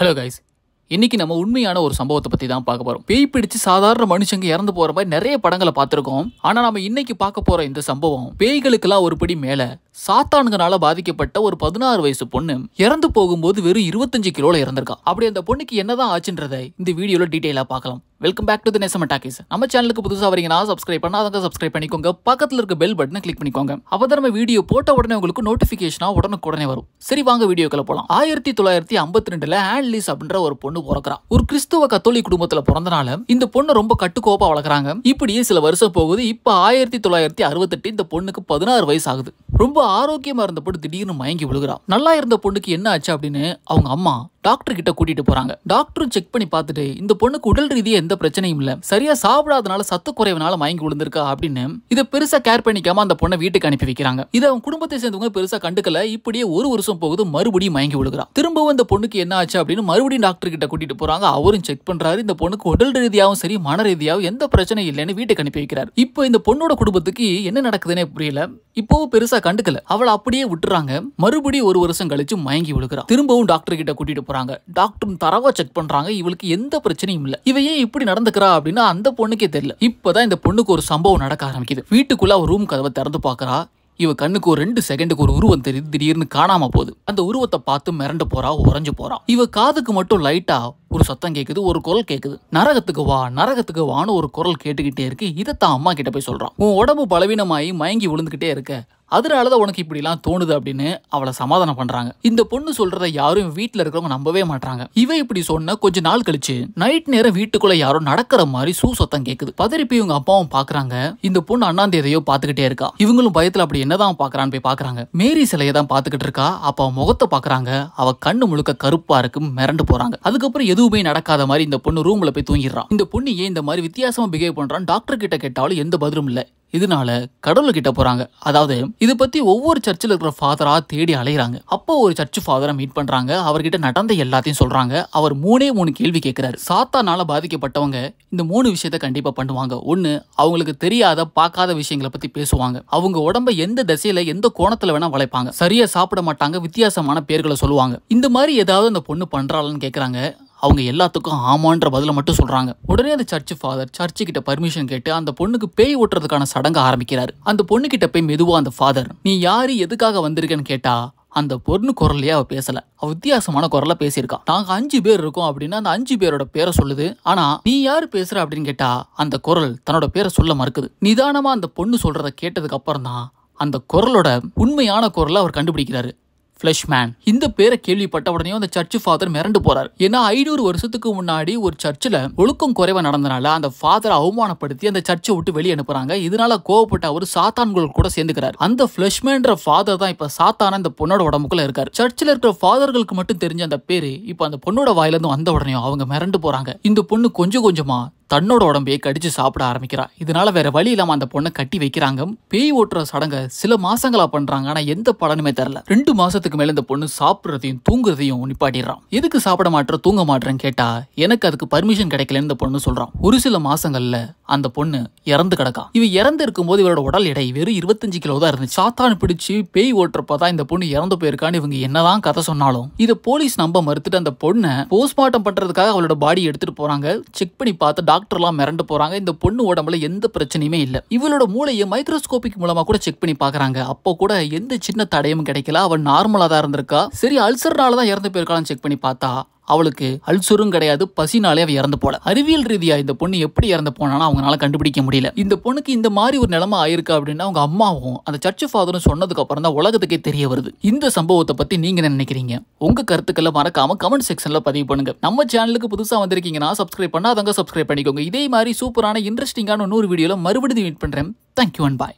Hello guys, இன்னைக்கு நம்ம உண்மையான ஒரு சம்பவத்தை பத்தி தான் பார்க்க போறோம். பேய் பிடிச்சு சாதாரண மனுஷங்க இறந்து போற மாதிரி நிறைய படங்களை பார்த்திருக்கோம். ஆனா நம்ம இன்னைக்கு பார்க்க போற இந்த சம்பவம் பேய்களுக்கெல்லாம் ஒரு படி மேல. சாத்தானுங்கனால பாதிக்கப்பட்ட ஒரு 16 வயசு பொண்ணு இறந்து போகும்போது வெறும் 25 கிலோல இறந்திருக்கா. அப்படி அந்த பொண்ணுக்கு என்னதான் ஆச்சுன்றதை இந்த வீடியோல டீடைலா பார்க்கலாம். Welcome back to the Nesam talkies. நம்ம சேனலுக்கு புதுசா வரீங்கன்னா சப்ஸ்கிரைப் பண்ணாதவங்க சப்ஸ்கிரைப் பண்ணிக்கோங்க. பக்கத்துல இருக்க பெல் பட்டனை கிளிக் பண்ணிக்கோங்க. அப்பதான் நம்ம வீடியோ போட்ட உடனே உங்களுக்கு நோட்டிபிகேஷனா உடனுக்குடனே வரும். சரி, வாங்க வீடியோக்குள்ள போலாம். 1952ல ஆன்லிஸ் அப்படின்ற ஒரு பொண்ணு பிறக்கிறா. ஒரு கிறிஸ்துவ கத்தோலிக் குடும்பத்துல பிறந்தனால இந்த பொண்ணு ரொம்ப கட்டுக்கோப்பா வளர்க்குறாங்க. இப்படியே சில வருஷம் போகுது. இப்ப 1968 இந்த பொண்ணுக்கு 16 வயசு ஆகுது. ரொம்ப ஆரோக்கியமா இருந்த பொண்ணு திடீர்னு மயங்கி விழுகிறா. நல்லா இருந்த பொண்ணுக்கு என்ன ஆச்சு அப்படின்னு அவங்க அம்மா டாக்டர் கிட்ட கூட்டிட்டு போறாங்க. டாக்டரும் செக் பண்ணி பார்த்துட்டு இந்த பொண்ணுக்கு உடல் ரீதியா எந்த பிரச்சனையும் இல்ல, சரியா சாப்பிடாதனால சத்து குறைவுனால மயங்கி விழுந்திருக்கா அப்படின்னு இதை பெருசா கேர் பண்ணிக்காம அந்த பொண்ணை வீட்டுக்கு அனுப்பி வைக்கிறாங்க. இதை அவங்க குடும்பத்தை சேர்ந்தவங்க பெருசா கண்டுக்கல. இப்படியே ஒரு வருஷம் போகுது. மறுபடியும் மயங்கி விழுகிறா. திரும்பவும் இந்த பொண்ணுக்கு என்ன ஆச்சு அப்படின்னு மறுபடியும் டாக்டர் கிட்ட கூட்டிட்டு போறாங்க. அவரும் செக் பண்றாரு. இந்த பொண்ணுக்கு உடல் ரீதியாவும் சரி மன ரீதியாவும் எந்த பிரச்சனையும் இல்லைன்னு வீட்டுக்கு அனுப்பி வைக்கிறார். இப்போ இந்த பொண்ணோட குடும்பத்துக்கு என்ன நடக்குதுன்னே புரியல. இப்போவும் பெருசா கண்டுக்கல. அவளை அப்படியே விட்டுறாங்க. மறுபடியும் ஒரு வருஷம் கழிச்சு மயங்கி விழுகிறா. திரும்பவும் டாக்டர் கிட்ட கூட்டிட்டு போறாங்க. டாக்டர் தரவா செக் பண்றாங்க. இவளுக்கு எந்த பிரச்சனையும் இல்ல. இவ ஏன் இப்படி நடந்துக்கிறா அப்படின்னு அந்த பொண்ணுக்கே தெரியல. இப்பதான் இந்த பொண்ணுக்கு ஒரு சம்பவம் நடக்க ஆரம்பிக்குது. வீட்டுக்குள்ள ஒரு ரூம் கதவை திறந்து பாக்குறா. இவ கண்ணுக்கு ஒரு 2 செகண்டுக்கு ஒரு உருவம் தெரியுது. திடீர்னு காணாம போகுது. அந்த உருவத்தை பார்த்து மிரண்டு போறா, உறைஞ்சு போறா. இவ காதுக்கு மட்டும் லைட்டா ஒரு சத்தம் கேக்குது, ஒரு குரல் கேக்குது. நரகத்துக்கு வா, நரகத்துக்கு வான்னு ஒரு குரல் கேட்டுக்கிட்டே இருக்கு. இதைத்தான் அம்மா கிட்ட போய் சொல்றான். உன் உடம்பு பலவீனமாயி மயங்கி விழுந்துகிட்டே இருக்க, அதனாலதான் உனக்கு இப்படி எல்லாம் தோணுது அப்படின்னு அவளை சமாதானம் பண்றாங்க. இந்த பொண்ணு சொல்றத யாரும் வீட்டுல இருக்கிறவங்க நம்பவே மாட்டாங்க. இவ இப்படி சொன்ன கொஞ்ச நாள் கழிச்சு நைட் நேரம் வீட்டுக்குள்ள யாரோ நடக்கிற மாதிரி சத்தம் கேக்குது. பதறிப்பி இவங்க அப்பாவும் பாக்குறாங்க. இந்த பொண்ணு அண்ணாந்து எதையோ பாத்துக்கிட்டே இருக்கா. இவங்களும் பயத்துல அப்படி என்னதான் பாக்குறான்னு போய் பாக்குறாங்க. மேரி சிலையை தான் பாத்துக்கிட்டு இருக்கா. அப்ப முகத்தை பாக்குறாங்க. அவ கண்ணு முழுக்க கருப்பா இருக்கு. மிரண்டு போறாங்க. அதுக்கப்புறம் எதுவுமே நடக்காத மாதிரி இந்த பொண்ணு ரூம்ல போய் தூங்கிடுறான். இந்த பொண்ணு ஏன் இந்த மாதிரி வித்தியாசமா பிஹேவ் பண்றான் டாக்டர் கிட்ட கேட்டாலும் எந்த பதிலும் இல்ல. இதனால கடவுள் கிட்ட போறாங்க. அதாவது இதை பத்தி ஒவ்வொரு சர்ச்சில் இருக்கிற ஃபாதரா தேடி அலைகிறாங்க. அப்போ ஒரு சர்ச் ஃபாதரை மீட் பண்றாங்க. அவர்கிட்ட நடந்த எல்லாத்தையும் சொல்றாங்க. அவர் 3 கேள்வி கேட்கிறாரு. சாத்தானால பாதிக்கப்பட்டவங்க இந்த 3 விஷயத்த கண்டிப்பா பண்ணுவாங்க. ஒண்ணு, அவங்களுக்கு தெரியாத பார்க்காத விஷயங்களை பத்தி பேசுவாங்க. அவங்க உடம்ப எந்த திசையில எந்த கோணத்துல வேணா வளைப்பாங்க. சரியா சாப்பிட மாட்டாங்க. வித்தியாசமான பேர்களை சொல்லுவாங்க. இந்த மாதிரி ஏதாவது அந்த பொண்ணு பண்றாளான்னு கேட்கறாங்க. அவங்க எல்லாத்துக்கும் ஆமான்ற பதில மட்டும் சொல்றாங்க. உடனே அந்த சர்ச் ஃபாதர் சர்ச்சு கிட்ட பர்மிஷன் கேட்டு அந்த பொண்ணுக்கு பேய் ஓட்டுறதுக்கான சடங்கு ஆரம்பிக்கிறாரு. அந்த பொண்ணு கிட்ட போய் மெதுவா அந்த ஃபாதர், நீ யாரு எதுக்காக வந்திருக்கன்னு கேட்டா அந்த பொண்ணு குரல்லையே அவ பேசல. அவ வித்தியாசமான குரல்ல பேசியிருக்கா. நாங்க 5 பேர் இருக்கோம் அப்படின்னு அந்த 5 பேரோட பேரை சொல்லுது. ஆனா நீ யாரு பேசுற அப்படின்னு கேட்டா அந்த குரல் தன்னோட பேரை சொல்ல மறுக்குது. நிதானமா அந்த பொண்ணு சொல்றத கேட்டதுக்கு அப்புறம் தான் அந்த குரலோட உண்மையான குரலை அவர் கண்டுபிடிக்கிறாரு. ஃப்ளஷ்மேன். இந்த பேரை கேள்விப்பட்ட உடனே அந்த சர்ச் ஃபாதர் மிரண்டு போறாரு. ஏன்னா 500 வருஷத்துக்கு முன்னாடி ஒரு சர்ச்சில் ஒழுக்கம் குறைவா நடந்தனால அந்த ஃபாதரை அவமானப்படுத்தி அந்த சர்ச்சை விட்டு வெளியே அனுப்புறாங்க. இதனால கோவப்பட்ட அவர் சாத்தான்கள் கூட சேர்ந்துக்கிறார். அந்த ஃப்ளஷ்மேன்ற ஃபாதர் தான் இப்ப சாத்தான இந்த பொண்ணோட உடம்புக்குள்ள இருக்காரு. சர்ச்சில் இருக்கிற ஃபாதர்களுக்கு மட்டும் தெரிஞ்ச அந்த பேரு இப்ப அந்த பொண்ணோட வாயில இருந்து வந்த உடனே அவங்க மிரண்டு போறாங்க. இந்த பொண்ணு கொஞ்சம் கொஞ்சமா தன்னோட உடம்பையே கடிச்சு சாப்பிட ஆரம்பிக்கிறா. இதனால வேற வழி இல்லாம அந்த பொண்ணை கட்டி வைக்கிறாங்க. பேய் ஓட்டுற சடங்க சில மாசங்களா பண்றாங்க. ஆனா எந்த பலனுமே தெரியல. 2 மாசத்துக்கு மேல இந்த பொண்ணு சாப்பிடுறதையும் தூங்குறதையும் நிப்பாட்டிடுறான். எதுக்கு சாப்பிட மாட்டேற தூங்க மாட்டேன்னு கேட்டா எனக்கு அதுக்கு பர்மிஷன் கிடைக்கலன்னு இந்த பொண்ணு சொல்றான். ஒரு சில மாசங்கள்ல அந்த பொண்ணு இறந்து கிடக்கா. இவ இறந்து இருக்கும் போது இவரோட உடல் எடை வெறும் 25 கிலோ தான் இருந்துச்சு. சாத்தான் பிடிச்சு பேய் ஓட்டுறப்பதான் இந்த பொண்ணு இறந்து போயிருக்கான்னு இவங்க என்னதான் கதை சொன்னாலும் இதை போலீஸ் நம்ப மறுத்துட்டு அந்த பொண்ணை போஸ்ட்மார்ட்டம் பண்றதுக்காக அவளோட பாடி எடுத்துட்டு போறாங்க. செக் பண்ணி பார்த்து டாக்டர்லாம் மிரண்டு போறாங்க. இந்த பொண்ணு உடம்புல எந்த பிரச்சனையுமே இல்ல. இவளோட மூளையை மைக்ரோஸ்கோபிக் மூலமா கூட செக் பண்ணி பாக்குறாங்க. அப்போ கூட எந்த சின்ன தடயமும் கிடைக்கல. அவள் நார்மலா தான் இருந்திருக்கா. சரி, அல்சர்னால தான் இறந்து போயிருக்கான்னு செக் பண்ணி பார்த்தா அவளுக்கு அல்சரும் கிடையாது, பசினாலே அவ இறந்து போல. அறிவியல் ரீதியா இந்த பொண்ணு எப்படி இறந்து போனாலும் அவங்களால கண்டுபிடிக்க முடியல. இந்த பொண்ணுக்கு இந்த மாதிரி ஒரு நிலைமை ஆயிருக்கு அப்படின்னா அவங்க அம்மாவும் அந்த சர்ச் ஃபாதரும் சொன்னதுக்கு அப்புறம் தான் உலகத்துக்கே தெரிய வருது. இந்த சம்பவத்தை பத்தி நீங்க என்ன நினைக்கிறீங்க? உங்க கருத்துக்களை மறக்காம கமெண்ட் செக்ஷன்ல பதிவு பண்ணுங்க. நம்ம சேனலுக்கு புதுசா வந்திருக்கீங்கன்னா சப்ஸ்கிரைப் பண்ணாதவங்க சப்ஸ்கிரைப் பண்ணிக்கோங்க. இதே மாதிரி சூப்பரான இன்ட்ரெஸ்டிங்கான இன்னொரு வீடியோல மறுபடியும் மீட் பண்றேன். Thank you and bye.